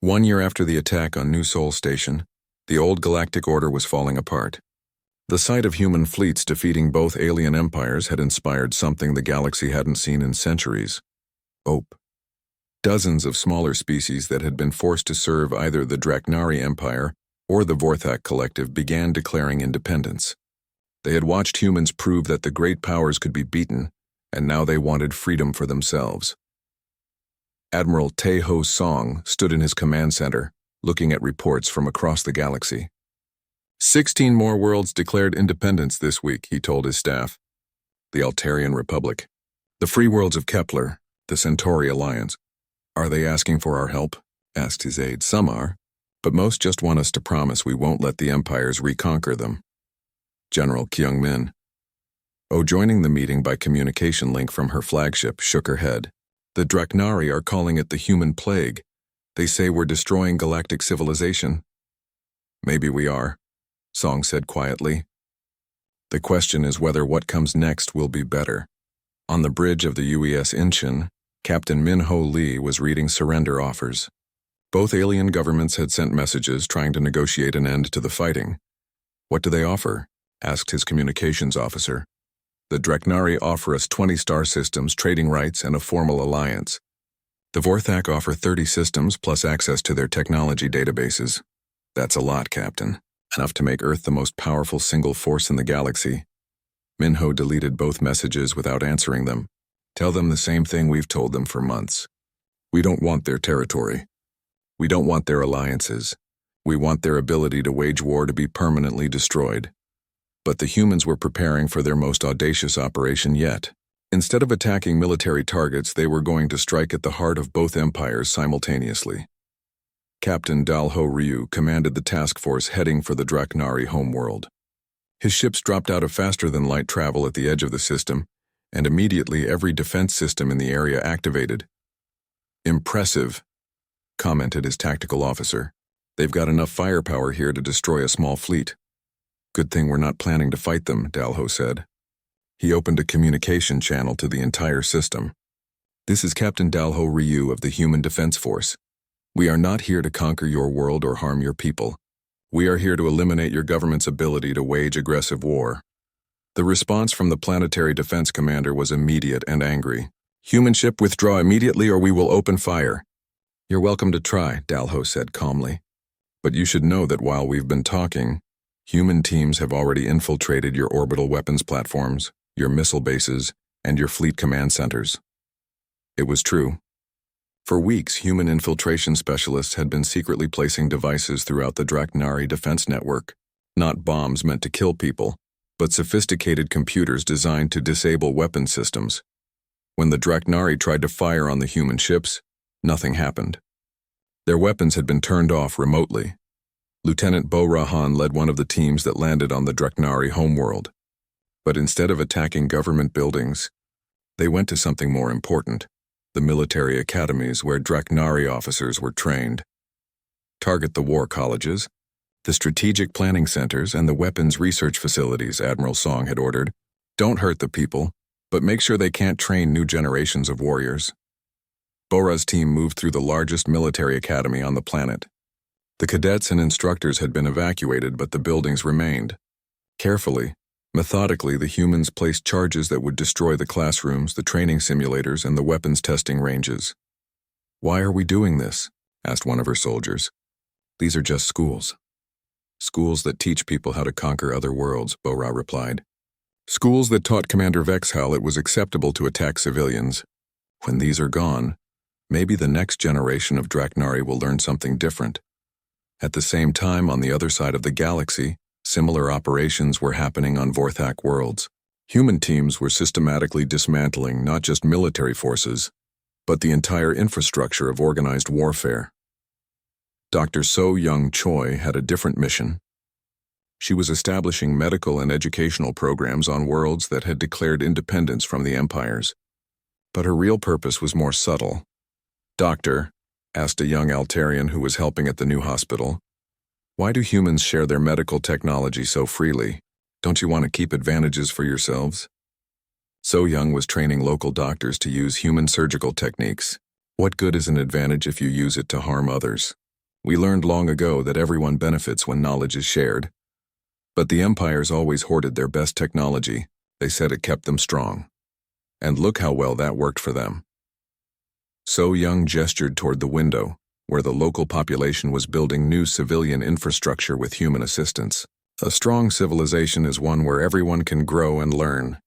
1 year after the attack on New Sol Station, the old Galactic Order was falling apart. The sight of human fleets defeating both alien empires had inspired something the galaxy hadn't seen in centuries: hope. Dozens of smaller species that had been forced to serve either the Draknari Empire or the Vorthak Collective began declaring independence. They had watched humans prove that the great powers could be beaten, and now they wanted freedom for themselves. Admiral Tae-Ho Song stood in his command center, looking at reports from across the galaxy. 16 more worlds declared independence this week, he told his staff. The Altarian Republic, the free worlds of Kepler, the Centauri Alliance. Are they asking for our help? Asked his aide. Some are, but most just want us to promise we won't let the empires reconquer them. General Kyung-min, joining the meeting by communication link from her flagship, shook her head. The Draknari are calling it the human plague. They say we're destroying galactic civilization. Maybe we are, Song said quietly. The question is whether what comes next will be better. On the bridge of the UES Incheon, Captain Min-Ho Lee was reading surrender offers. Both alien governments had sent messages trying to negotiate an end to the fighting. What do they offer? Asked his communications officer. The Draknari offer us 20 star systems, trading rights, and a formal alliance. The Vorthak offer 30 systems plus access to their technology databases. That's a lot, Captain. Enough to make Earth the most powerful single force in the galaxy. Min-Ho deleted both messages without answering them. Tell them the same thing we've told them for months. We don't want their territory. We don't want their alliances. We want their ability to wage war to be permanently destroyed. But the humans were preparing for their most audacious operation yet. Instead of attacking military targets, they were going to strike at the heart of both empires simultaneously. Captain Dalho Ryu commanded the task force heading for the Draknari homeworld. His ships dropped out of faster-than-light travel at the edge of the system, and immediately every defense system in the area activated. Impressive, commented his tactical officer. They've got enough firepower here to destroy a small fleet. Good thing we're not planning to fight them, Dalho said. He opened a communication channel to the entire system. This is Captain Dalho Ryu of the Human Defense Force. We are not here to conquer your world or harm your people. We are here to eliminate your government's ability to wage aggressive war. The response from the Planetary Defense Commander was immediate and angry. Human ship, withdraw immediately or we will open fire. You're welcome to try, Dalho said calmly. But you should know that while we've been talking, human teams have already infiltrated your orbital weapons platforms, your missile bases, and your fleet command centers. It was true. For weeks, human infiltration specialists had been secretly placing devices throughout the Draknari defense network, not bombs meant to kill people, but sophisticated computers designed to disable weapon systems. When the Draknari tried to fire on the human ships, nothing happened. Their weapons had been turned off remotely. Lieutenant Bo Rahan led one of the teams that landed on the Draknari homeworld. But instead of attacking government buildings, they went to something more important: the military academies where Draknari officers were trained. Target the war colleges, the strategic planning centers, and the weapons research facilities, Admiral Song had ordered. Don't hurt the people, but make sure they can't train new generations of warriors. Bora's team moved through the largest military academy on the planet. The cadets and instructors had been evacuated, but the buildings remained. Carefully, methodically, the humans placed charges that would destroy the classrooms, the training simulators, and the weapons testing ranges. Why are we doing this? Asked one of her soldiers. These are just schools. Schools that teach people how to conquer other worlds, Bora replied. Schools that taught Commander Vexhal it was acceptable to attack civilians. When these are gone, maybe the next generation of Draknari will learn something different. At the same time, on the other side of the galaxy, similar operations were happening on Vorthak worlds. Human teams were systematically dismantling not just military forces, but the entire infrastructure of organized warfare. Dr. So Young Choi had a different mission. She was establishing medical and educational programs on worlds that had declared independence from the empires. But her real purpose was more subtle. Doctor, asked a young Altarian who was helping at the new hospital, why do humans share their medical technology so freely? Don't you want to keep advantages for yourselves? So Young was training local doctors to use human surgical techniques. What good is an advantage if you use it to harm others? We learned long ago that everyone benefits when knowledge is shared. But the empires always hoarded their best technology. They said it kept them strong. And look how well that worked for them. So Young gestured toward the window, where the local population was building new civilian infrastructure with human assistance. A strong civilization is one where everyone can grow and learn,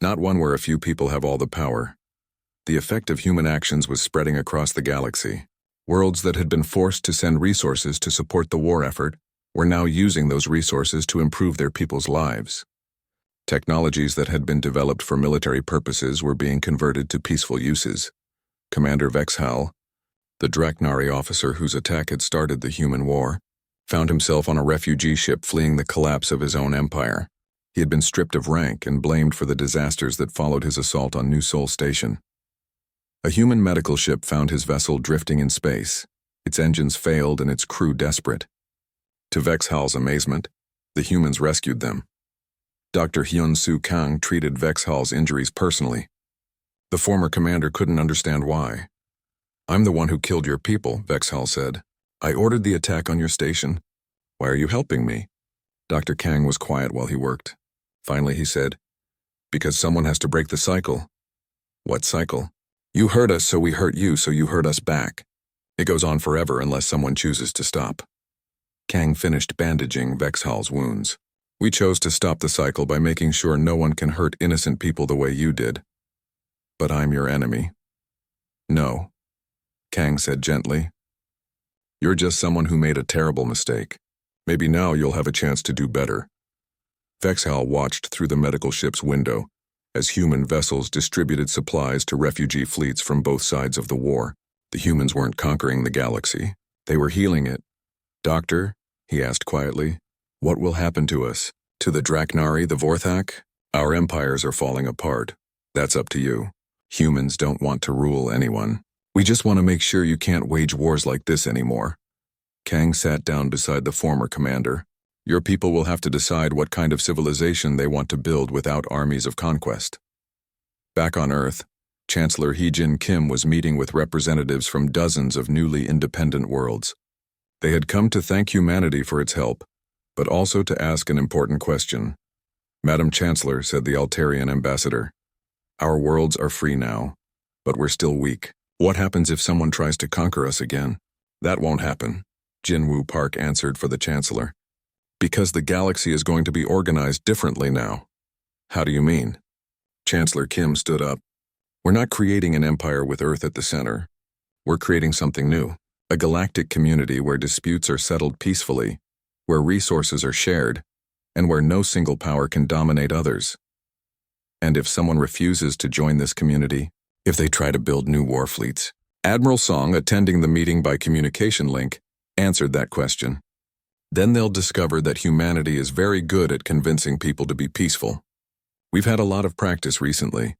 not one where a few people have all the power. The effect of human actions was spreading across the galaxy. Worlds that had been forced to send resources to support the war effort were now using those resources to improve their people's lives. Technologies that had been developed for military purposes were being converted to peaceful uses. Commander Vexhal, the Draknari officer whose attack had started the human war, found himself on a refugee ship fleeing the collapse of his own empire. He had been stripped of rank and blamed for the disasters that followed his assault on New Sol Station. A human medical ship found his vessel drifting in space. Its engines failed and its crew desperate. To Vexhal's amazement, the humans rescued them. Dr. Hyun-Soo Kang treated Vexhal's injuries personally. The former commander couldn't understand why. "I'm the one who killed your people," Vexhal said. "I ordered the attack on your station. Why are you helping me?" Dr. Kang was quiet while he worked. Finally he said, "Because someone has to break the cycle." "What cycle?" "You hurt us, so we hurt you, so you hurt us back. It goes on forever unless someone chooses to stop." Kang finished bandaging Vexhal's wounds. "We chose to stop the cycle by making sure no one can hurt innocent people the way you did. But I'm your enemy." "No," Kang said gently. "You're just someone who made a terrible mistake. Maybe now you'll have a chance to do better." Vexhal watched through the medical ship's window as human vessels distributed supplies to refugee fleets from both sides of the war. The humans weren't conquering the galaxy. They were healing it. "Doctor," he asked quietly, "what will happen to us? To the Draknari, the Vorthak? Our empires are falling apart. That's up to you. Humans don't want to rule anyone. We just want to make sure you can't wage wars like this anymore." Kang sat down beside the former commander. "Your people will have to decide what kind of civilization they want to build without armies of conquest." Back on Earth, Chancellor Hee-Jin Kim was meeting with representatives from dozens of newly independent worlds. They had come to thank humanity for its help, but also to ask an important question. "Madam Chancellor," said the Altarian ambassador, "our worlds are free now, but we're still weak. What happens if someone tries to conquer us again?" "That won't happen," Jinwoo Park answered for the Chancellor. "Because the galaxy is going to be organized differently now." "How do you mean?" Chancellor Kim stood up. "We're not creating an empire with Earth at the center. We're creating something new. A galactic community where disputes are settled peacefully, where resources are shared, and where no single power can dominate others. And if someone refuses to join this community, if they try to build new war fleets..." Admiral Song, attending the meeting by communication link, answered that question. "Then they'll discover that humanity is very good at convincing people to be peaceful. We've had a lot of practice recently."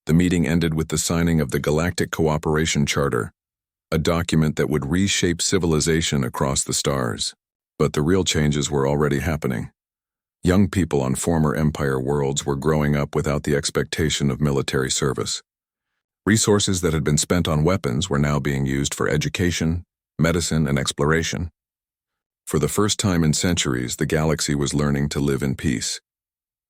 The meeting ended with the signing of the Galactic Cooperation Charter, a document that would reshape civilization across the stars. But the real changes were already happening. Young people on former Empire worlds were growing up without the expectation of military service. Resources that had been spent on weapons were now being used for education, medicine, and exploration. For the first time in centuries, the galaxy was learning to live in peace.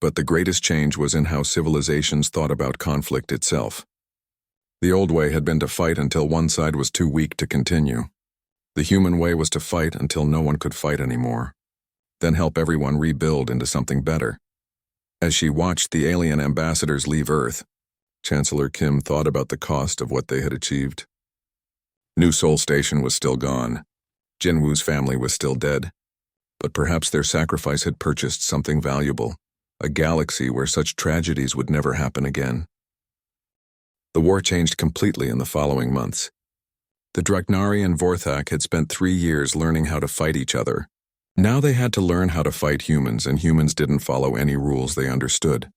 But the greatest change was in how civilizations thought about conflict itself. The old way had been to fight until one side was too weak to continue. The human way was to fight until no one could fight anymore, then help everyone rebuild into something better. As she watched the alien ambassadors leave Earth, Chancellor Kim thought about the cost of what they had achieved. New Sol Station was still gone. Jinwoo's family was still dead. But perhaps their sacrifice had purchased something valuable, a galaxy where such tragedies would never happen again. The war changed completely in the following months. The Draknari and Vorthak had spent 3 years learning how to fight each other. Now they had to learn how to fight humans, and humans didn't follow any rules they understood.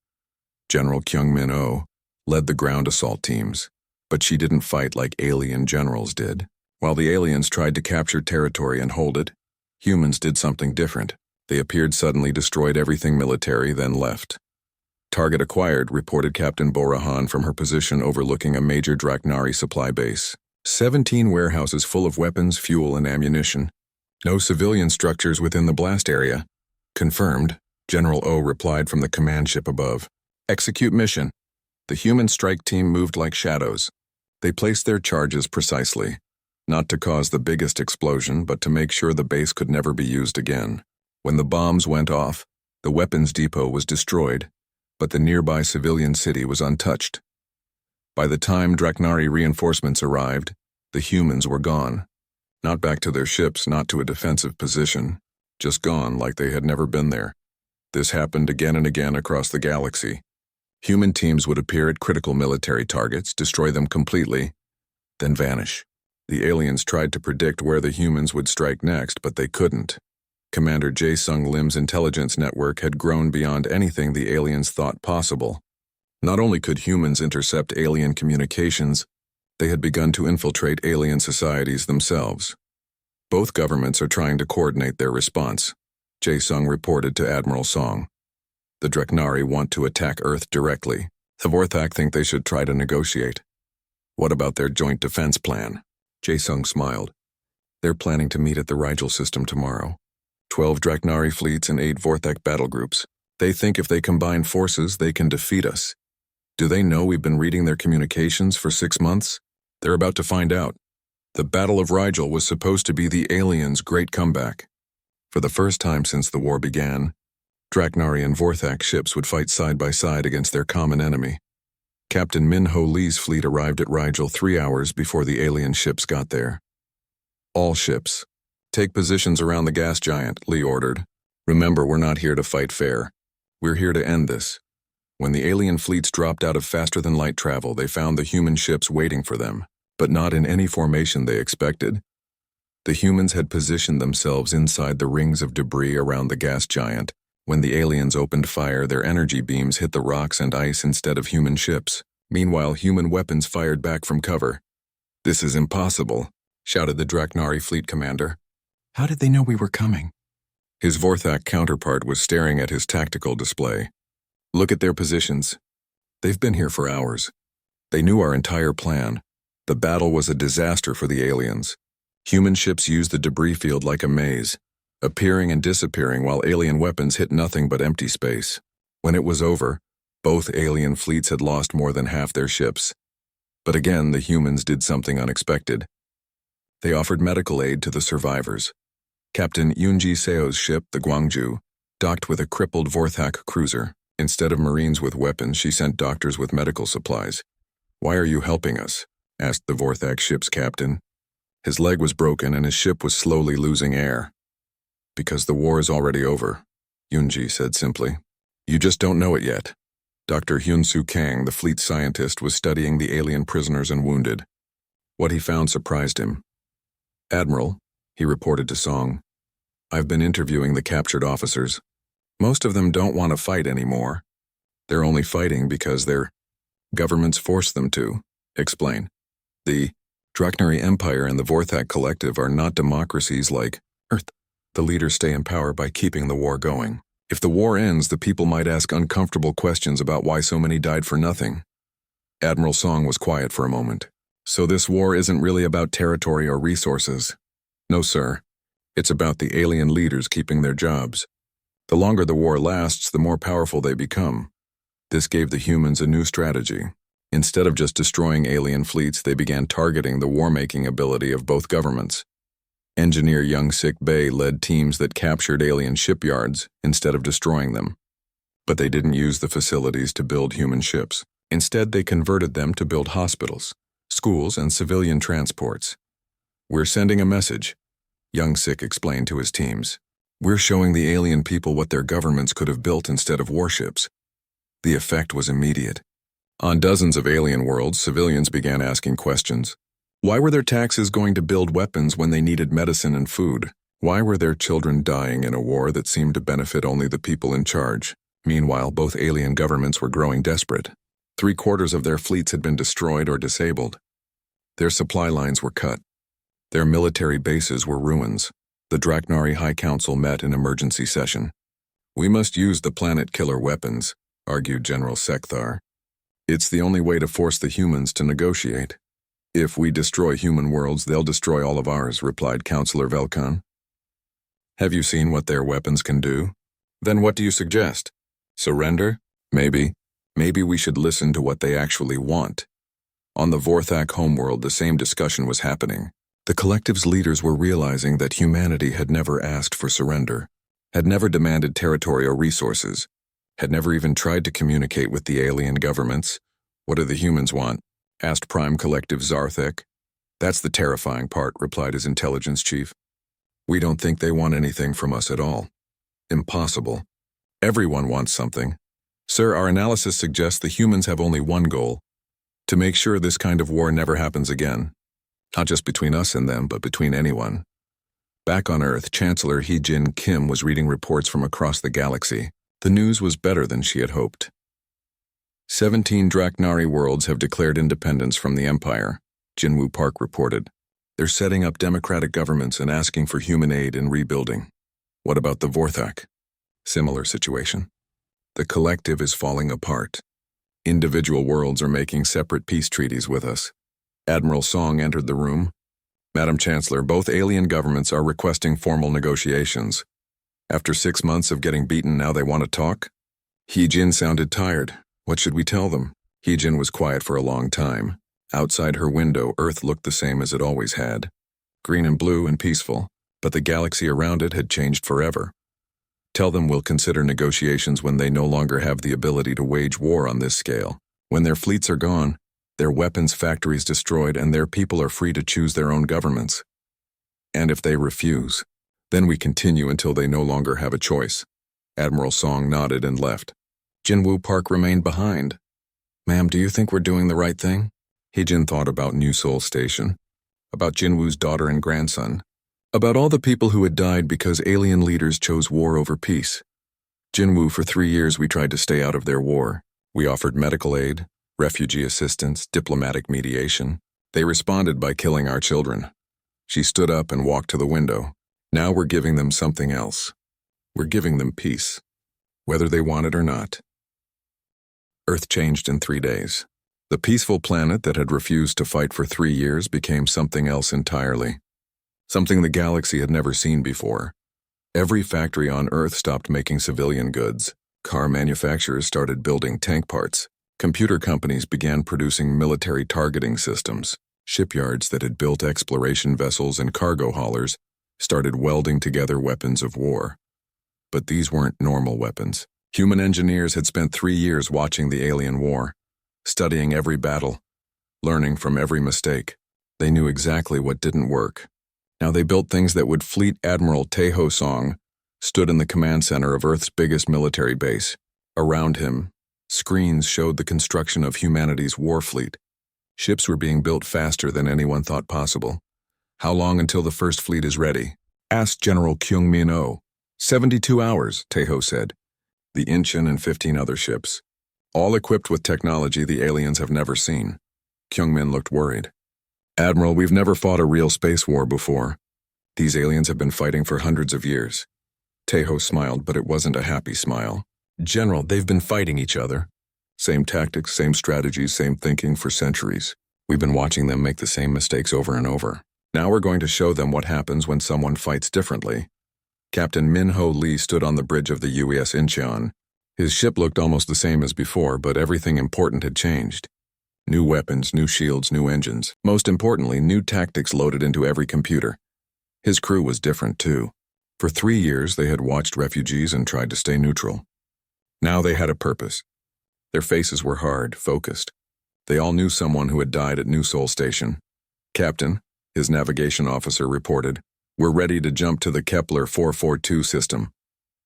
General Kyung-min-oh led the ground assault teams, but she didn't fight like alien generals did. While the aliens tried to capture territory and hold it, humans did something different. They appeared suddenly, destroyed everything military, then left. "Target acquired," reported Captain Borahan from her position overlooking a major Draknari supply base. 17 warehouses full of weapons, fuel, and ammunition. No civilian structures within the blast area. Confirmed, General O replied from the command ship above. Execute mission. The human strike team moved like shadows. They placed their charges precisely, not to cause the biggest explosion, but to make sure the base could never be used again. When the bombs went off, the weapons depot was destroyed, but the nearby civilian city was untouched. By the time Draknari reinforcements arrived, the humans were gone. Not back to their ships, not to a defensive position, just gone like they had never been there. This happened again and again across the galaxy. Human teams would appear at critical military targets, destroy them completely, then vanish. The aliens tried to predict where the humans would strike next, but they couldn't. Commander Jae-Sung Lim's intelligence network had grown beyond anything the aliens thought possible. Not only could humans intercept alien communications, they had begun to infiltrate alien societies themselves. Both governments are trying to coordinate their response, Jae-Sung reported to Admiral Song. The Draknari want to attack Earth directly. The Vorthak think they should try to negotiate. What about their joint defense plan? Jae-Sung smiled. They're planning to meet at the Rigel system tomorrow. 12 Draknari fleets and 8 Vorthak battle groups. They think if they combine forces, they can defeat us. Do they know we've been reading their communications for 6 months? They're about to find out. The Battle of Rigel was supposed to be the aliens' great comeback. For the first time since the war began, Draknari and Vorthak ships would fight side by side against their common enemy. Captain Min Ho Lee's fleet arrived at Rigel 3 hours before the alien ships got there. All ships, take positions around the gas giant, Lee ordered. Remember, we're not here to fight fair. We're here to end this. When the alien fleets dropped out of faster-than-light travel, they found the human ships waiting for them, but not in any formation they expected. The humans had positioned themselves inside the rings of debris around the gas giant. When the aliens opened fire, their energy beams hit the rocks and ice instead of human ships. Meanwhile, human weapons fired back from cover. "This is impossible," shouted the Draknari fleet commander. "How did they know we were coming?" His Vorthak counterpart was staring at his tactical display. "Look at their positions. They've been here for hours. They knew our entire plan. The battle was a disaster for the aliens. Human ships used the debris field like a maze, appearing and disappearing while alien weapons hit nothing but empty space. When it was over, both alien fleets had lost more than half their ships. But again, the humans did something unexpected. They offered medical aid to the survivors. Captain Yoonji Seo's ship, the Gwangju, docked with a crippled Vorthak cruiser. Instead of Marines with weapons, she sent doctors with medical supplies. "Why are you helping us?" asked the Vorthak ship's captain. His leg was broken and his ship was slowly losing air. "Because the war is already over," Yoonji said simply. "You just don't know it yet." Dr. Hyun-Soo Kang, the fleet scientist, was studying the alien prisoners and wounded. What he found surprised him. "Admiral," he reported to Song, "I've been interviewing the captured officers. Most of them don't want to fight anymore. They're only fighting because their governments force them to." Explain. "The Draknari Empire and the Vorthak Collective are not democracies like Earth. The leaders stay in power by keeping the war going. If the war ends, the people might ask uncomfortable questions about why so many died for nothing." Admiral Song was quiet for a moment. "So this war isn't really about territory or resources?" "No, sir. It's about the alien leaders keeping their jobs. The longer the war lasts, the more powerful they become. This gave the humans a new strategy. Instead of just destroying alien fleets, they began targeting the war-making ability of both governments. Engineer Young-Sik Bae led teams that captured alien shipyards instead of destroying them. But they didn't use the facilities to build human ships. Instead, they converted them to build hospitals, schools, and civilian transports. "We're sending a message," Young-Sik explained to his teams. "We're showing the alien people what their governments could have built instead of warships." The effect was immediate. On dozens of alien worlds, civilians began asking questions. Why were their taxes going to build weapons when they needed medicine and food? Why were their children dying in a war that seemed to benefit only the people in charge? Meanwhile, both alien governments were growing desperate. 3/4 of their fleets had been destroyed or disabled. Their supply lines were cut. Their military bases were ruins. The Draknari High Council met in emergency session. "We must use the planet-killer weapons," argued General Sekthar. "It's the only way to force the humans to negotiate. If we destroy human worlds, they'll destroy all of ours, replied Counselor Velkan. Have you seen what their weapons can do? Then what do you suggest? Surrender? Maybe. Maybe we should listen to what they actually want. On the Vorthak homeworld, the same discussion was happening. The collective's leaders were realizing that humanity had never asked for surrender, had never demanded territory or resources, had never even tried to communicate with the alien governments. What do the humans want? Asked Prime Collective Zarthek. That's the terrifying part, replied his intelligence chief. We don't think they want anything from us at all. Impossible. Everyone wants something. Sir, our analysis suggests the humans have only one goal: to make sure this kind of war never happens again. Not just between us and them, but between anyone. Back on Earth, Chancellor Hee-Jin Kim was reading reports from across the galaxy. The news was better than she had hoped. 17 Draknari worlds have declared independence from the Empire, Jinwoo Park reported. They're setting up democratic governments and asking for human aid in rebuilding. What about the Vorthak? Similar situation. The collective is falling apart. Individual worlds are making separate peace treaties with us. Admiral Song entered the room. Madam Chancellor, both alien governments are requesting formal negotiations. After 6 months of getting beaten, now they want to talk? Hee-Jin sounded tired. What should we tell them? Hee-Jin was quiet for a long time. Outside her window, Earth looked the same as it always had. Green and blue and peaceful, but the galaxy around it had changed forever. Tell them we'll consider negotiations when they no longer have the ability to wage war on this scale. When their fleets are gone, their weapons factories destroyed, and their people are free to choose their own governments. And if they refuse, then we continue until they no longer have a choice. Admiral Song nodded and left. Jinwoo Park remained behind. Ma'am, do you think we're doing the right thing? Hee-Jin thought about New Seoul Station, about Jinwoo's daughter and grandson, about all the people who had died because alien leaders chose war over peace. Jinwoo, for 3 years we tried to stay out of their war. We offered medical aid, refugee assistance, diplomatic mediation. They responded by killing our children. She stood up and walked to the window. Now we're giving them something else. We're giving them peace, whether they want it or not. Earth changed in 3 days. The peaceful planet that had refused to fight for 3 years became something else entirely. Something the galaxy had never seen before. Every factory on Earth stopped making civilian goods. Car manufacturers started building tank parts. Computer companies began producing military targeting systems. Shipyards that had built exploration vessels and cargo haulers started welding together weapons of war. But these weren't normal weapons. Human engineers had spent 3 years watching the alien war, studying every battle, learning from every mistake. They knew exactly what didn't work. Now they built things that would Fleet Admiral Taeho Song stood in the command center of Earth's biggest military base. Around him, screens showed the construction of humanity's war fleet. Ships were being built faster than anyone thought possible. How long until the first fleet is ready? Asked General Kyung-min-oh. 72 hours, Taeho said. The Incheon and 15 other ships, all equipped with technology the aliens have never seen. Kyung-min looked worried. Admiral, we've never fought a real space war before. These aliens have been fighting for hundreds of years. Taeho smiled, but it wasn't a happy smile. General, they've been fighting each other. Same tactics, same strategies, same thinking for centuries. We've been watching them make the same mistakes over and over. Now we're going to show them what happens when someone fights differently. Captain Min-ho Lee stood on the bridge of the UES Incheon. His ship looked almost the same as before, but everything important had changed. New weapons, new shields, new engines. Most importantly, new tactics loaded into every computer. His crew was different too. For 3 years, they had watched refugees and tried to stay neutral. Now they had a purpose. Their faces were hard, focused. They all knew someone who had died at New Seoul Station. Captain, his navigation officer reported, we're ready to jump to the Kepler 442 system.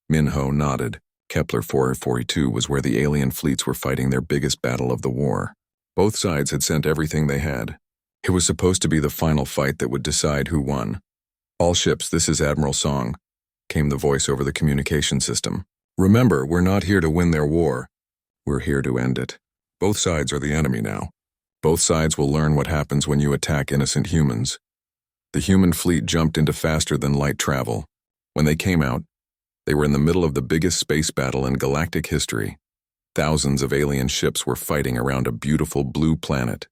Min-ho nodded. Kepler 442 was where the alien fleets were fighting their biggest battle of the war. Both sides had sent everything they had. It was supposed to be the final fight that would decide who won. All ships, this is Admiral Song, came the voice over the communication system. Remember, we're not here to win their war. We're here to end it. Both sides are the enemy now. Both sides will learn what happens when you attack innocent humans. The human fleet jumped into faster-than-light travel. When they came out, they were in the middle of the biggest space battle in galactic history. Thousands of alien ships were fighting around a beautiful blue planet.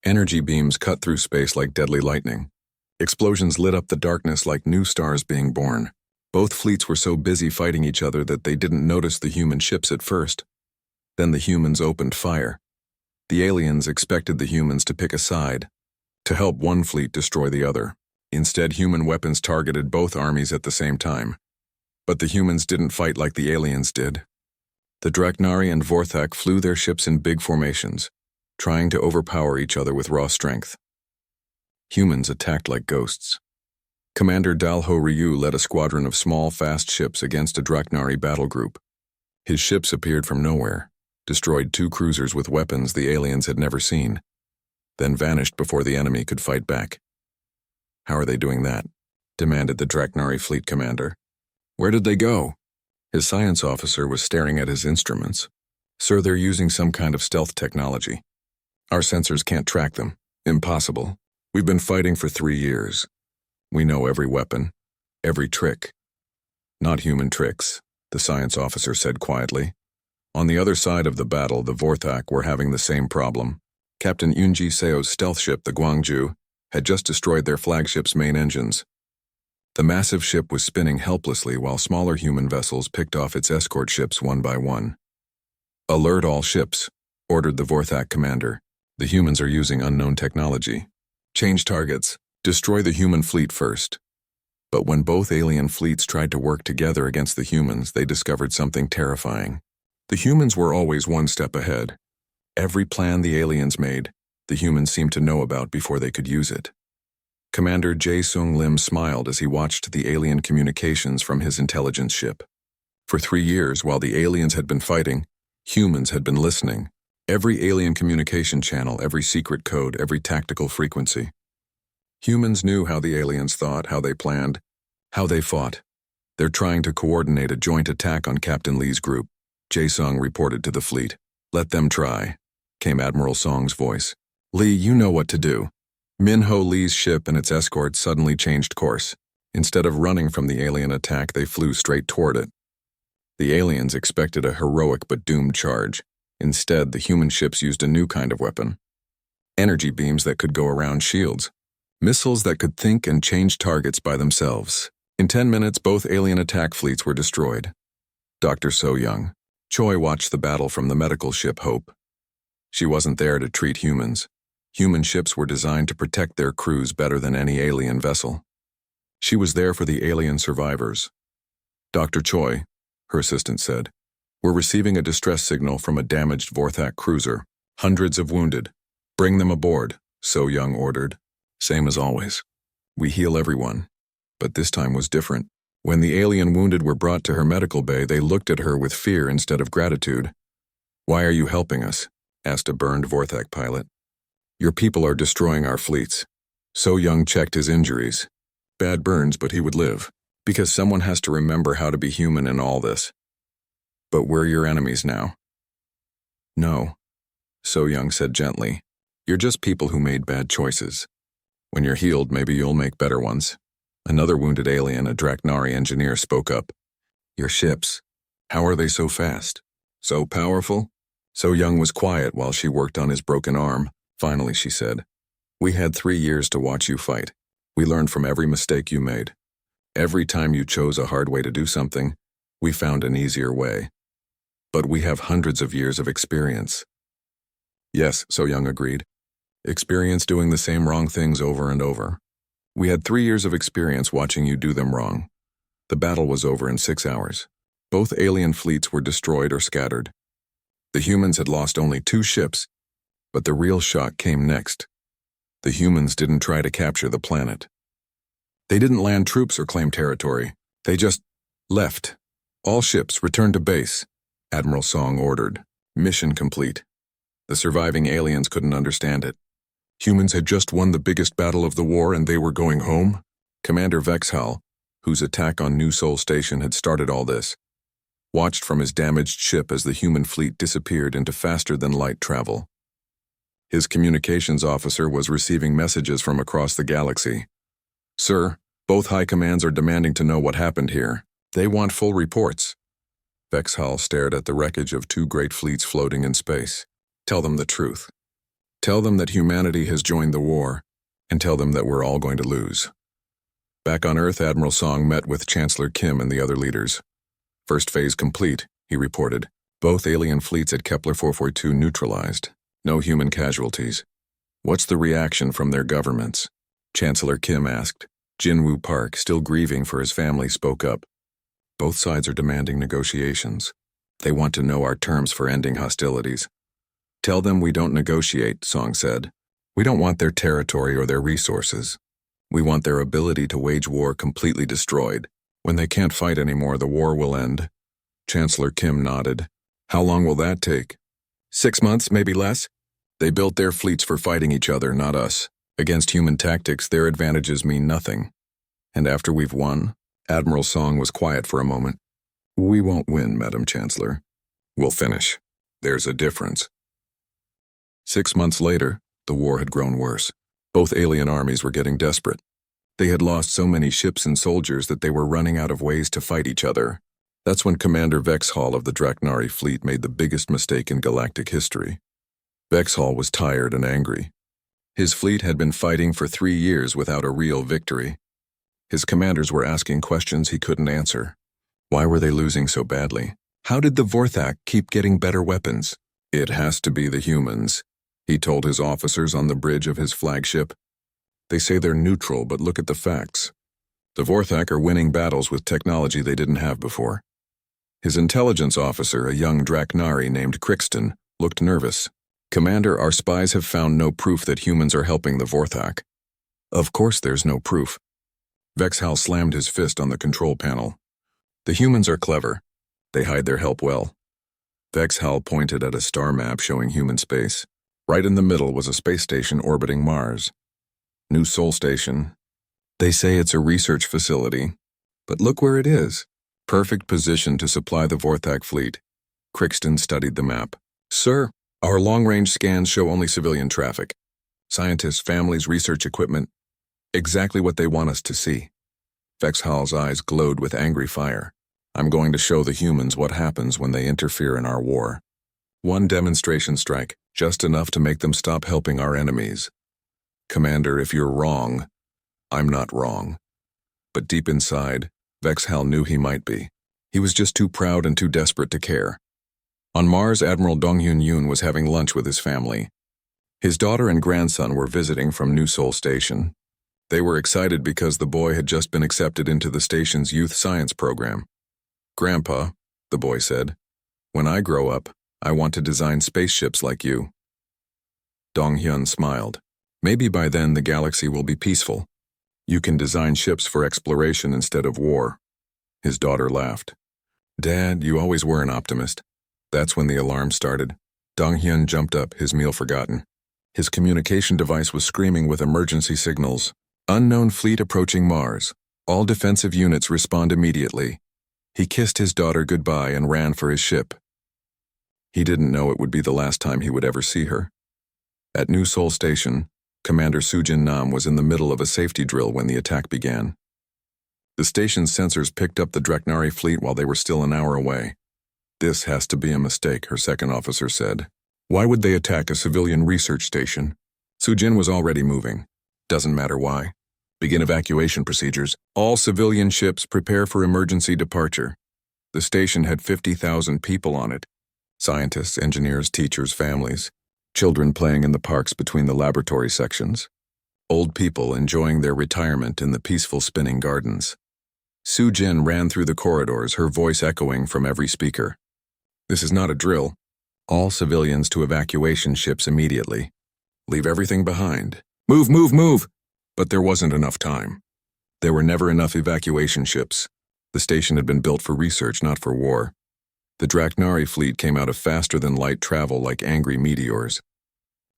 Energy beams cut through space like deadly lightning. Explosions lit up the darkness like new stars being born. Both fleets were so busy fighting each other that they didn't notice the human ships at first. Then the humans opened fire. The aliens expected the humans to pick a side, to help one fleet destroy the other. Instead, human weapons targeted both armies at the same time. But the humans didn't fight like the aliens did. The Draknari and Vorthak flew their ships in big formations, trying to overpower each other with raw strength. Humans attacked like ghosts. Commander Dalho Ryu led a squadron of small, fast ships against a Draknari battle group. His ships appeared from nowhere, destroyed 2 cruisers with weapons the aliens had never seen, then vanished before the enemy could fight back. "How are they doing that?" demanded the Draknari fleet commander. "Where did they go?" His science officer was staring at his instruments. "Sir, they're using some kind of stealth technology. Our sensors can't track them. Impossible. We've been fighting for 3 years. We know every weapon, every trick." "Not human tricks," the science officer said quietly. On the other side of the battle, the Vorthak were having the same problem. Captain Yunji Seo's stealth ship, the Gwangju, had just destroyed their flagship's main engines. The massive ship was spinning helplessly while smaller human vessels picked off its escort ships one by one. "Alert all ships," ordered the Vorthak commander. "The humans are using unknown technology. Change targets. Destroy the human fleet first." But when both alien fleets tried to work together against the humans, they discovered something terrifying. The humans were always one step ahead. Every plan the aliens made, the humans seemed to know about before they could use it. Commander Jae-sung Lim smiled as he watched the alien communications from his intelligence ship. For 3 years, while the aliens had been fighting, humans had been listening. Every alien communication channel, every secret code, every tactical frequency. Humans knew how the aliens thought, how they planned, how they fought. "They're trying to coordinate a joint attack on Captain Lee's group," Jae-sung reported to the fleet. "Let them try," came Admiral Song's voice. "Lee, you know what to do." Min-ho Lee's ship and its escort suddenly changed course. Instead of running from the alien attack, they flew straight toward it. The aliens expected a heroic but doomed charge. Instead, the human ships used a new kind of weapon. Energy beams that could go around shields. Missiles that could think and change targets by themselves. In 10 minutes, both alien attack fleets were destroyed. Dr. So-young, Choi watched the battle from the medical ship Hope. She wasn't there to treat humans. Human ships were designed to protect their crews better than any alien vessel. She was there for the alien survivors. "Dr. Choi," her assistant said, "we're receiving a distress signal from a damaged Vorthak cruiser. Hundreds of wounded. Bring them aboard," So-young ordered. "Same as always. We heal everyone." But this time was different. When the alien wounded were brought to her medical bay, they looked at her with fear instead of gratitude. "Why are you helping us?" asked a burned Vorthak pilot. "Your people are destroying our fleets." So-young checked his injuries. Bad burns, but he would live. Because someone has to remember how to be human in all this. "But we're your enemies now." "No," So-young said gently. "You're just people who made bad choices. When you're healed, maybe you'll make better ones." Another wounded alien, a Draknari engineer, spoke up. "Your ships, how are they so fast? So powerful?" So-young was quiet while she worked on his broken arm. Finally, she said, "We had 3 years to watch you fight. We learned from every mistake you made. Every time you chose a hard way to do something, we found an easier way. But we have hundreds of years of experience." "Yes," So-young agreed. "Experience doing the same wrong things over and over. We had 3 years of experience watching you do them wrong." The battle was over in 6 hours. Both alien fleets were destroyed or scattered. The humans had lost only 2 ships, but the real shock came next. The humans didn't try to capture the planet. They didn't land troops or claim territory. They just left. "All ships return to base," Admiral Song ordered. "Mission complete." The surviving aliens couldn't understand it. Humans had just won the biggest battle of the war and they were going home? Commander Vexhal, whose attack on New Sol Station had started all this, watched from his damaged ship as the human fleet disappeared into faster-than-light travel. His communications officer was receiving messages from across the galaxy. "Sir, both high commands are demanding to know what happened here. They want full reports." Vexhal stared at the wreckage of 2 great fleets floating in space. "Tell them the truth." Tell them that humanity has joined the war, and tell them that we're all going to lose. Back on Earth, Admiral Song met with Chancellor Kim and the other leaders. First phase complete, he reported. Both alien fleets at Kepler 442 neutralized. No human casualties. What's the reaction from their governments? Chancellor Kim asked. Jinwoo Park, still grieving for his family, spoke up. Both sides are demanding negotiations. They want to know our terms for ending hostilities. Tell them we don't negotiate, Song said. We don't want their territory or their resources. We want their ability to wage war completely destroyed. When they can't fight anymore, the war will end. Chancellor Kim nodded. How long will that take? 6 months, maybe less? They built their fleets for fighting each other, not us. Against human tactics, their advantages mean nothing. And after we've won, Admiral Song was quiet for a moment. We won't win, Madam Chancellor. We'll finish. There's a difference. 6 months later, the war had grown worse. Both alien armies were getting desperate. They had lost so many ships and soldiers that they were running out of ways to fight each other. That's when Commander Vexhall of the Draknari fleet made the biggest mistake in galactic history. Vexhall was tired and angry. His fleet had been fighting for 3 years without a real victory. His commanders were asking questions he couldn't answer. Why were they losing so badly? How did the Vorthak keep getting better weapons? It has to be the humans, he told his officers on the bridge of his flagship. They say they're neutral, but look at the facts. The Vorthak are winning battles with technology they didn't have before. His intelligence officer, a young Draknari named Crixton, looked nervous. Commander, our spies have found no proof that humans are helping the Vorthak. Of course there's no proof. Vexhall slammed his fist on the control panel. The humans are clever. They hide their help well. Vexhall pointed at a star map showing human space. Right in the middle was a space station orbiting Mars. New Sol Station. They say it's a research facility, but look where it is. Perfect position to supply the Vorthak fleet. Crixton studied the map. Sir, our long-range scans show only civilian traffic. Scientists, families, research equipment. Exactly what they want us to see. Vexhall's eyes glowed with angry fire. I'm going to show the humans what happens when they interfere in our war. One demonstration strike, just enough to make them stop helping our enemies. Commander, if you're wrong, I'm not wrong. But deep inside, Vexhall knew he might be. He was just too proud and too desperate to care. On Mars, Admiral Donghyun Yoon was having lunch with his family. His daughter and grandson were visiting from New Sol Station. They were excited because the boy had just been accepted into the station's youth science program. Grandpa, the boy said, when I grow up, I want to design spaceships like you. Donghyun smiled. Maybe by then the galaxy will be peaceful. You can design ships for exploration instead of war. His daughter laughed. Dad, you always were an optimist. That's when the alarm started. Donghyun jumped up, his meal forgotten. His communication device was screaming with emergency signals. Unknown fleet approaching Mars. All defensive units respond immediately. He kissed his daughter goodbye and ran for his ship. He didn't know it would be the last time he would ever see her. At New Sol Station, Commander Sujin Nam was in the middle of a safety drill when the attack began. The station's sensors picked up the Draknari fleet while they were still an hour away. This has to be a mistake, her second officer said. Why would they attack a civilian research station? Sujin was already moving. Doesn't matter why. Begin evacuation procedures. All civilian ships prepare for emergency departure. The station had 50,000 people on it. Scientists, engineers, teachers, families. Children playing in the parks between the laboratory sections. Old people enjoying their retirement in the peaceful spinning gardens. Sujin ran through the corridors, her voice echoing from every speaker. This is not a drill. All civilians to evacuation ships immediately. Leave everything behind. Move, move, move! But there wasn't enough time. There were never enough evacuation ships. The station had been built for research, not for war. The Draknari fleet came out of faster-than-light travel like angry meteors.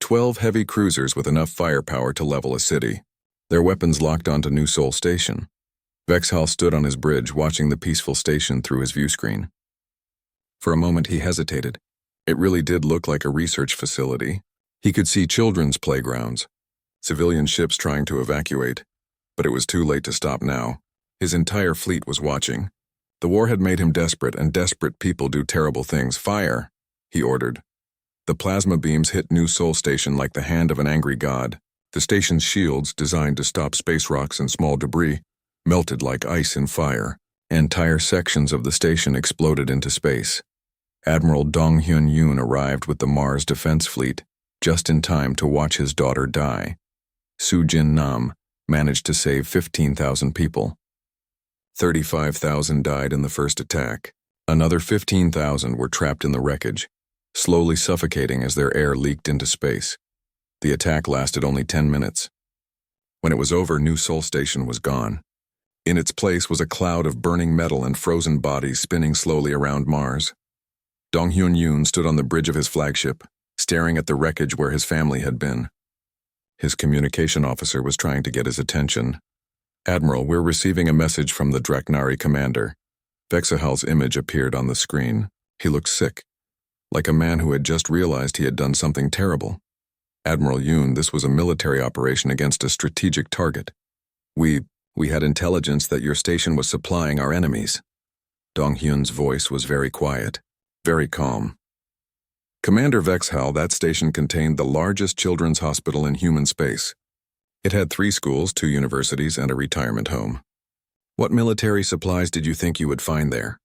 12 heavy cruisers with enough firepower to level a city. Their weapons locked onto New Sol Station. Vexhall stood on his bridge watching the peaceful station through his viewscreen. For a moment he hesitated. It really did look like a research facility. He could see children's playgrounds, civilian ships trying to evacuate. But it was too late to stop now. His entire fleet was watching. The war had made him desperate, and desperate people do terrible things. Fire, he ordered. The plasma beams hit New Sol Station like the hand of an angry god. The station's shields, designed to stop space rocks and small debris, melted like ice in fire. Entire sections of the station exploded into space. Admiral Dong Hyun-yoon arrived with the Mars Defense Fleet, just in time to watch his daughter die. Soo Jin-nam managed to save 15,000 people. 35,000 died in the first attack. Another 15,000 were trapped in the wreckage, slowly suffocating as their air leaked into space. The attack lasted only 10 minutes. When it was over, New Sol Station was gone. In its place was a cloud of burning metal and frozen bodies spinning slowly around Mars. Dong Hyun-yoon stood on the bridge of his flagship, staring at the wreckage where his family had been. His communication officer was trying to get his attention. "Admiral, we're receiving a message from the Draknari commander." Vexahal's image appeared on the screen. He looked sick, like a man who had just realized he had done something terrible. "Admiral Yoon, this was a military operation against a strategic target. We had intelligence that your station was supplying our enemies." Dong Hyun's voice was very quiet, very calm. "Commander Vexhal, that station contained the largest children's hospital in human space. It had 3 schools, 2 universities, and a retirement home. What military supplies did you think you would find there?"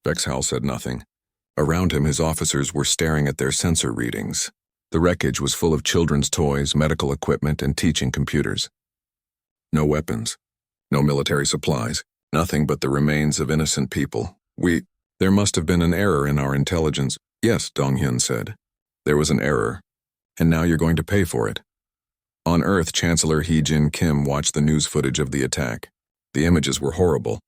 Vexhal said nothing. Around him, his officers were staring at their sensor readings. The wreckage was full of children's toys, medical equipment, and teaching computers. No weapons, no military supplies, nothing but the remains of innocent people. There must have been an error in our intelligence." "Yes," Dong Hyun said. "There was an error, and now you're going to pay for it." On Earth, Chancellor Hee-jin Kim watched the news footage of the attack. The images were horrible.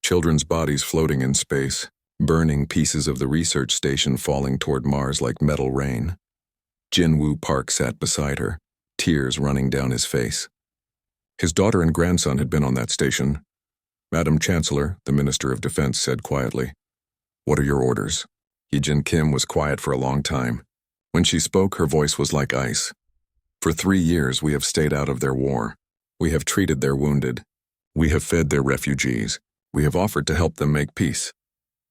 Children's bodies floating in space, burning pieces of the research station falling toward Mars like metal rain. Jin-woo Park sat beside her, tears running down his face. His daughter and grandson had been on that station. "Madam Chancellor," the Minister of Defense said quietly. "What are your orders?" Hee-jin Kim was quiet for a long time. When she spoke, her voice was like ice. "For 3 years, we have stayed out of their war. We have treated their wounded. We have fed their refugees. We have offered to help them make peace."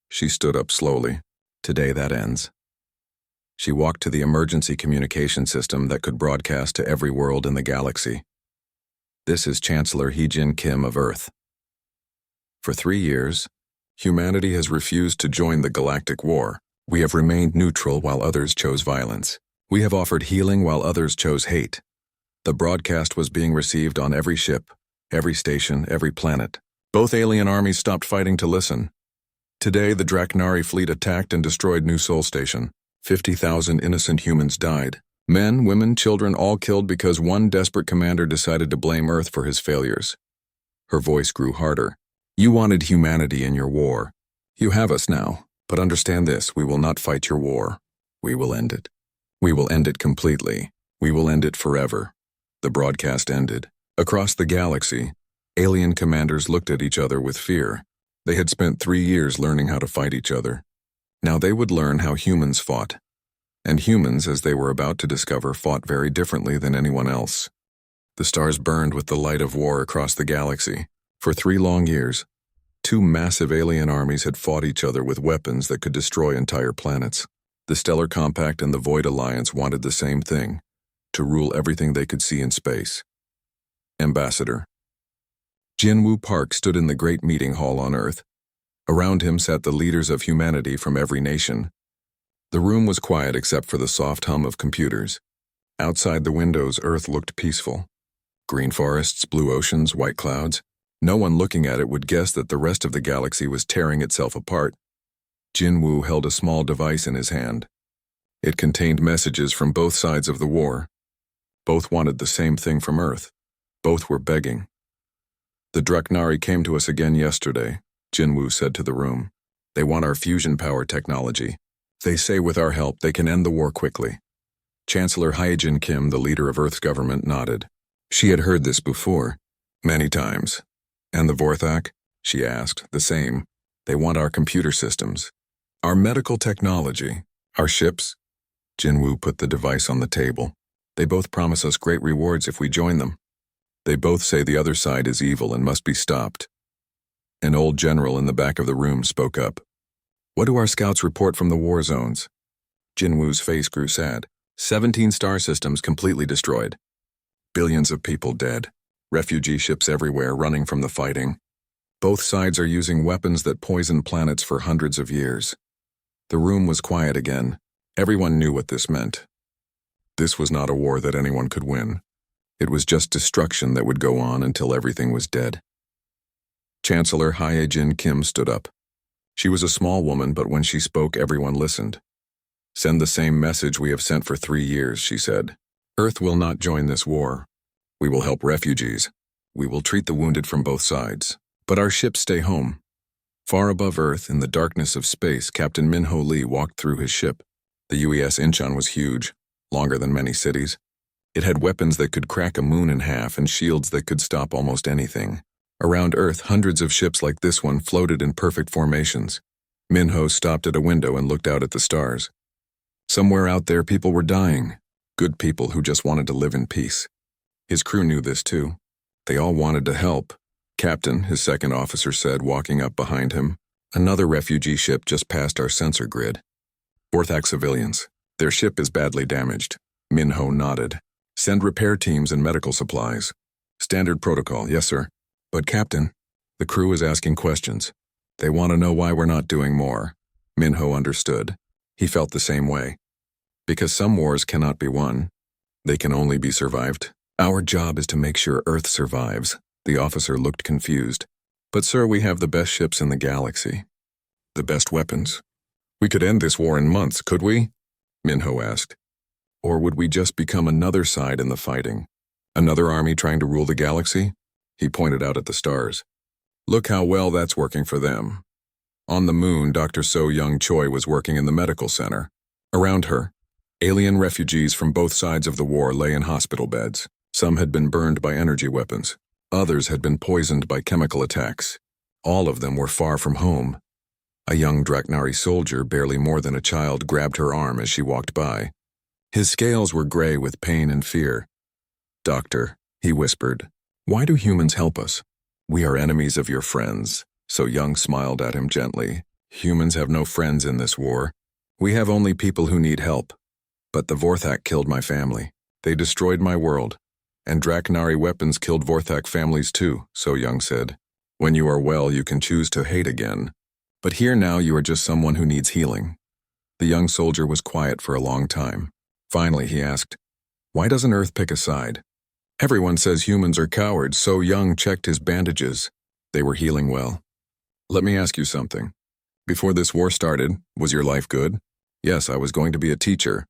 She stood up slowly. "Today that ends." She walked to the emergency communication system that could broadcast to every world in the galaxy. "This is Chancellor Hee-jin Kim of Earth. For 3 years, humanity has refused to join the Galactic War. We have remained neutral while others chose violence. We have offered healing while others chose hate. The broadcast was being received on every ship, every station, every planet. Both alien armies stopped fighting to listen. Today, the Draknari fleet attacked and destroyed New Sol Station. 50,000 innocent humans died. Men, women, children, all killed because one desperate commander decided to blame Earth for his failures." Her voice grew harder. "You wanted humanity in your war. You have us now, but understand this, we will not fight your war. We will end it. We will end it completely. We will end it forever." The broadcast ended. Across the galaxy, alien commanders looked at each other with fear. They had spent 3 years learning how to fight each other. Now they would learn how humans fought. And humans, as they were about to discover, fought very differently than anyone else. The stars burned with the light of war across the galaxy. For 3 long years, 2 massive alien armies had fought each other with weapons that could destroy entire planets. The Stellar Compact and the Void Alliance wanted the same thing, to rule everything they could see in space. Ambassador. Jin-woo Park stood in the great meeting hall on Earth. Around him sat the leaders of humanity from every nation. The room was quiet except for the soft hum of computers. Outside the windows, Earth looked peaceful. Green forests, blue oceans, white clouds. No one looking at it would guess that the rest of the galaxy was tearing itself apart. Jin-woo held a small device in his hand. It contained messages from both sides of the war. Both wanted the same thing from Earth. Both were begging. "The Draknari came to us again yesterday," Jin-woo said to the room. "They want our fusion power technology. They say with our help they can end the war quickly." Chancellor Hee-jin Kim, the leader of Earth's government, nodded. She had heard this before, many times. "And the Vorthak?" she asked. "The same. They want our computer systems. Our medical technology. Our ships." Jin-woo put the device on the table. "They both promise us great rewards if we join them. They both say the other side is evil and must be stopped." An old general in the back of the room spoke up. "What do our scouts report from the war zones?" Jinwoo's face grew sad. 17 star systems completely destroyed. Billions of people dead. Refugee ships everywhere running from the fighting. Both sides are using weapons that poison planets for hundreds of years. The room was quiet again. Everyone knew what this meant. This was not a war that anyone could win. It was just destruction that would go on until everything was dead. Chancellor Hye-jin Kim stood up. She was a small woman, but when she spoke, everyone listened. "Send the same message we have sent for 3 years," she said. "Earth will not join this war. We will help refugees. We will treat the wounded from both sides. But our ships stay home." Far above Earth, in the darkness of space, Captain Min-ho Lee walked through his ship. The UES Incheon was huge, longer than many cities. It had weapons that could crack a moon in half and shields that could stop almost anything. Around Earth, hundreds of ships like this one floated in perfect formations. Min-ho stopped at a window and looked out at the stars. Somewhere out there, people were dying. Good people who just wanted to live in peace. His crew knew this too. They all wanted to help. "Captain," his second officer said, walking up behind him, "another refugee ship just passed our sensor grid. Vorthak civilians. Their ship is badly damaged." Min-ho nodded. "Send repair teams and medical supplies." "Standard protocol, yes sir." "But Captain," the crew is asking questions. They want to know why we're not doing more. Min-ho understood. He felt the same way. Because some wars cannot be won. They can only be survived. "Our job is to make sure Earth survives." The officer looked confused. "But sir, we have the best ships in the galaxy. The best weapons. We could end this war in months, could we?" Min-ho asked. "Or would we just become another side in the fighting? Another army trying to rule the galaxy?" He pointed out at the stars. "Look how well that's working for them." On the moon, Dr. So Young Choi was working in the medical center. Around her, alien refugees from both sides of the war lay in hospital beds. Some had been burned by energy weapons. Others had been poisoned by chemical attacks. All of them were far from home. A young Draknari soldier, barely more than a child, grabbed her arm as she walked by. His scales were gray with pain and fear. "Doctor," he whispered, "why do humans help us?" "We are enemies of your friends." So Young smiled at him gently. "Humans have no friends in this war. We have only people who need help. But the Vorthak killed my family. They destroyed my world. And Draknari weapons killed Vorthak families too," So Young said. "When you are well, you can choose to hate again. But here now you are just someone who needs healing." The young soldier was quiet for a long time. Finally he asked, "Why doesn't Earth pick a side?" "Everyone says humans are cowards." So Young checked his bandages. They were healing well. "Let me ask you something. Before this war started, was your life good?" "Yes, I was going to be a teacher."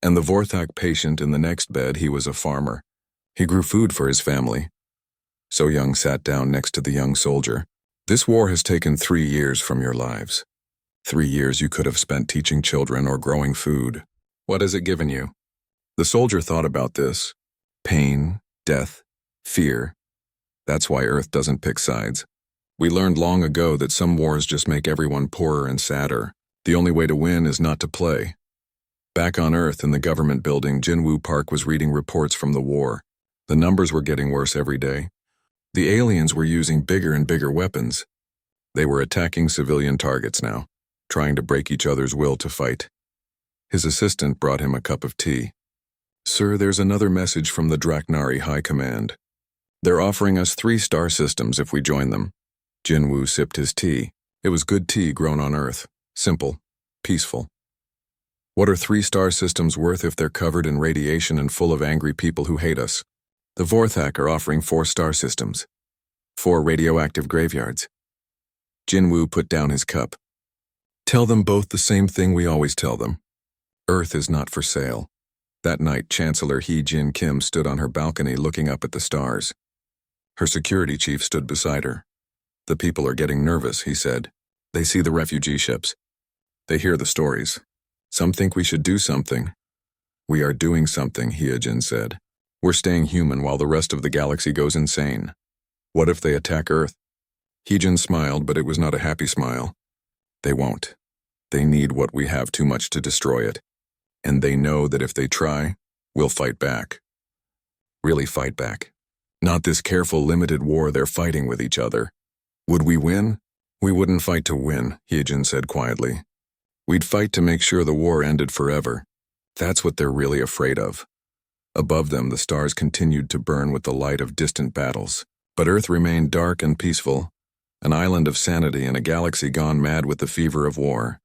"And the Vorthak patient in the next bed, he was a farmer. He grew food for his family." So Young sat down next to the young soldier. "This war has taken 3 years from your lives. 3 years you could have spent teaching children or growing food. What has it given you?" The soldier thought about this. Pain, death, fear. That's why Earth doesn't pick sides. We learned long ago that some wars just make everyone poorer and sadder. The only way to win is not to play. Back on Earth in the government building, Jinwoo Park was reading reports from the war. The numbers were getting worse every day. The aliens were using bigger and bigger weapons. They were attacking civilian targets now, trying to break each other's will to fight. His assistant brought him a cup of tea. "Sir, there's another message from the Draknari High Command. They're offering us 3 star systems if we join them." Jinwoo sipped his tea. It was good tea grown on Earth. Simple, peaceful. "What are 3 star systems worth if they're covered in radiation and full of angry people who hate us?" "The Vorthak are offering 4 star systems. 4 radioactive graveyards." Jinwoo put down his cup. "Tell them both the same thing we always tell them. Earth is not for sale." That night, Chancellor Hye-jin Kim stood on her balcony looking up at the stars. Her security chief stood beside her. "The people are getting nervous," he said. "They see the refugee ships. They hear the stories. Some think we should do something." "We are doing something," Hye-jin said. "We're staying human while the rest of the galaxy goes insane. What if they attack Earth?" Hye-jin smiled, but it was not a happy smile. "They won't. They need what we have too much to destroy it. And they know that if they try, we'll fight back. Really fight back. Not this careful, limited war they're fighting with each other. Would we win? We wouldn't fight to win," Hye-jin said quietly. We'd fight to make sure the war ended forever. That's what they're really afraid of. Above them, the stars continued to burn with the light of distant battles. But Earth remained dark and peaceful, an island of sanity in a galaxy gone mad with the fever of war.